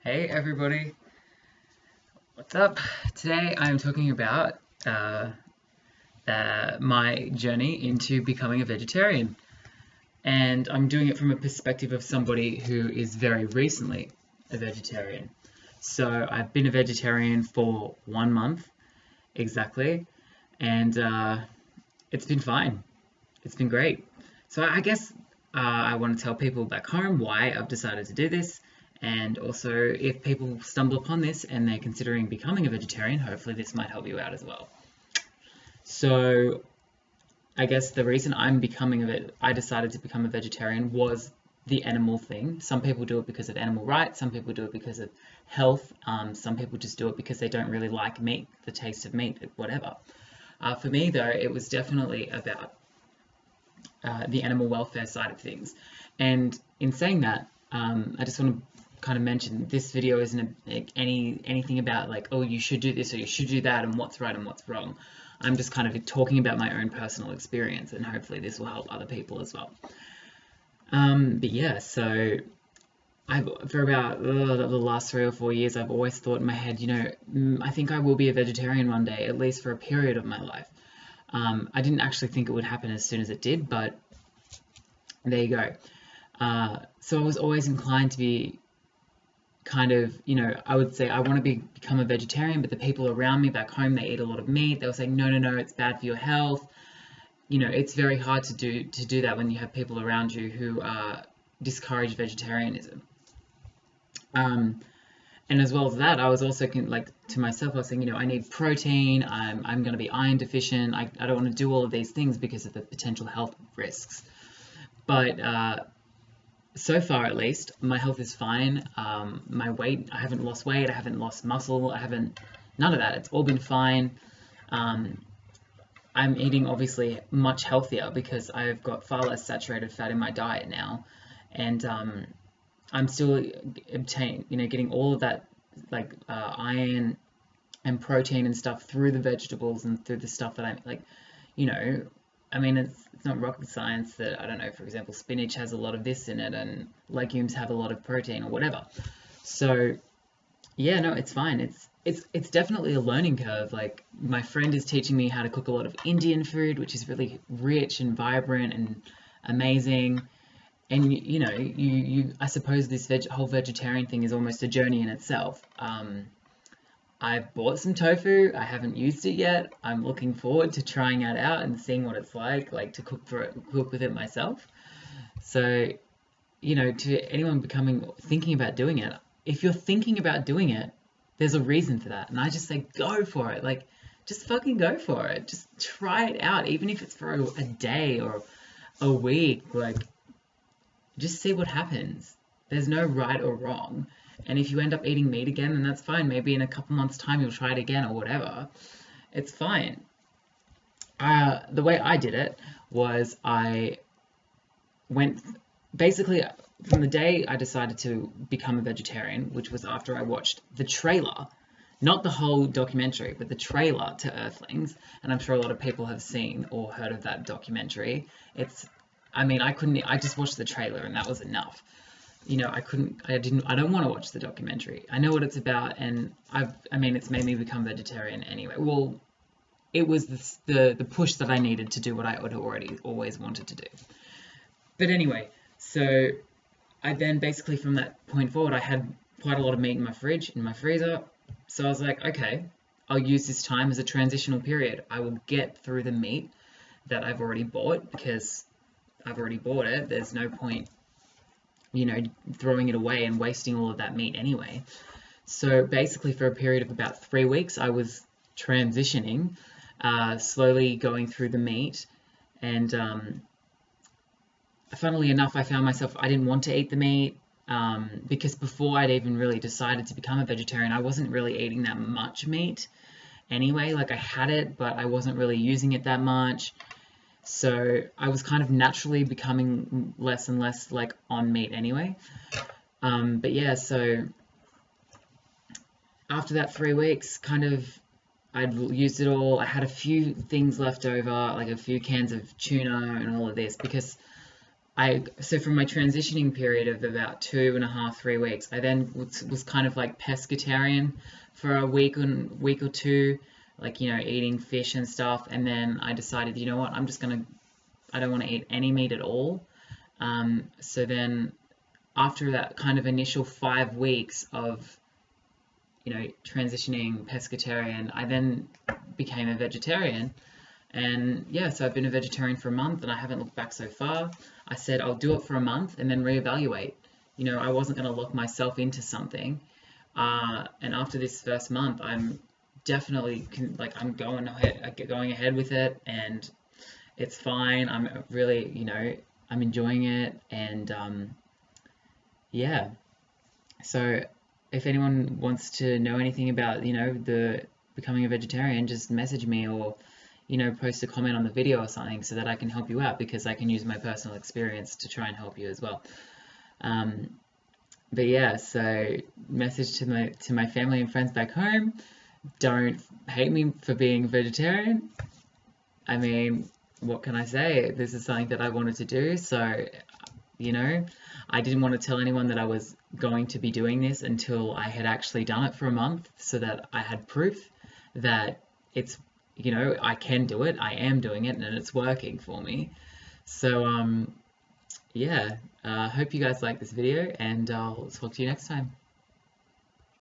Hey everybody, what's up? Today I'm talking about my journey into becoming a vegetarian, and I'm doing it from a perspective of somebody who is very recently a vegetarian. So I've been a vegetarian for 1 month exactly, and it's been fine. It's been great. So I guess I want to tell people back home why I've decided to do this, and also if people stumble upon this and they're considering becoming a vegetarian, hopefully this might help you out as well. So I guess the reason I decided to become a vegetarian was the animal thing. Some people do it because of animal rights, some people do it because of health, some people just do it because they don't really like meat, the taste of meat, whatever. For me, though, it was definitely about the animal welfare side of things. And in saying that, I just want to kind of mention this video isn't anything about like, oh, you should do this or you should do that and what's right and what's wrong. I'm just kind of talking about my own personal experience, and hopefully this will help other people as well. But yeah, so for about the last 3 or 4 years, I've always thought in my head, I think I will be a vegetarian one day, at least for a period of my life. I didn't actually think it would happen as soon as it did, but there you go. So I was always inclined to be kind of, I would say I want to become a vegetarian, but the people around me back home, they eat a lot of meat. They were saying, no, no, no, it's bad for your health. It's very hard to do that when you have people around you who discourage vegetarianism. And as well as that, I was also like to myself, I was saying, I need protein. I'm going to be iron deficient. I don't want to do all of these things because of the potential health risks. But so far, at least, my health is fine. My weight, I haven't lost weight. I haven't lost muscle. None of that. It's all been fine. I'm eating obviously much healthier because I've got far less saturated fat in my diet now, and I'm still getting all of that like iron and protein and stuff through the vegetables and through the stuff that I like, it's not rocket science that, I don't know, for example, spinach has a lot of this in it and legumes have a lot of protein or whatever. So yeah, no, it's fine. It's definitely a learning curve. Like my friend is teaching me how to cook a lot of Indian food, which is really rich and vibrant and amazing. And I suppose this whole vegetarian thing is almost a journey in itself. I've bought some tofu. I haven't used it yet. I'm looking forward to trying that out and seeing what it's like to cook with it myself. So, to anyone thinking about doing it, if you're thinking about doing it, there's a reason for that. And I just say, go for it. Like, just fucking go for it. Just try it out, even if it's for a day or a week. Like, just see what happens. There's no right or wrong. And if you end up eating meat again, then that's fine. Maybe in a couple months' time you'll try it again or whatever. It's fine. The way I did it was I went basically from the day I decided to become a vegetarian, which was after I watched the trailer, not the whole documentary, but the trailer to Earthlings. And I'm sure a lot of people have seen or heard of that documentary. I just watched the trailer and that was enough. I don't want to watch the documentary. I know what it's about, and it's made me become vegetarian anyway. Well, it was the push that I needed to do what I had already always wanted to do. But anyway, so I then basically from that point forward, I had quite a lot of meat in my fridge, in my freezer. So I was like, okay, I'll use this time as a transitional period. I will get through the meat that I've already bought because I've already bought it. There's no point throwing it away and wasting all of that meat anyway. So basically for a period of about 3 weeks, I was transitioning, slowly going through the meat. And funnily enough, I found myself, I didn't want to eat the meat because before I'd even really decided to become a vegetarian, I wasn't really eating that much meat anyway. Like I had it, but I wasn't really using it that much. So I was kind of naturally becoming less and less like on meat anyway. But yeah, so after that 3 weeks, kind of I'd used it all. I had a few things left over, like a few cans of tuna and all of this, because So from my transitioning period of about 2.5, 3 weeks, I then was kind of like pescatarian for a week or two, like, eating fish and stuff. And then I decided, you know what, I don't want to eat any meat at all. So then after that kind of initial 5 weeks of, transitioning pescatarian, I then became a vegetarian. And yeah, so I've been a vegetarian for a month and I haven't looked back so far. I said I'll do it for a month and then reevaluate. I wasn't going to lock myself into something. And after this first month, I'm definitely I'm going ahead with it, and it's fine. I'm really, I'm enjoying it, and yeah. So if anyone wants to know anything about, the becoming a vegetarian, just message me, or post a comment on the video or something, so that I can help you out, because I can use my personal experience to try and help you as well. But yeah, so message to my family and friends back home: don't hate me for being vegetarian. I mean, what can I say? This is something that I wanted to do, so I didn't want to tell anyone that I was going to be doing this until I had actually done it for a month, so that I had proof that it's, I can do it, I am doing it, and it's working for me. So yeah, hope you guys like this video, and I'll talk to you next time.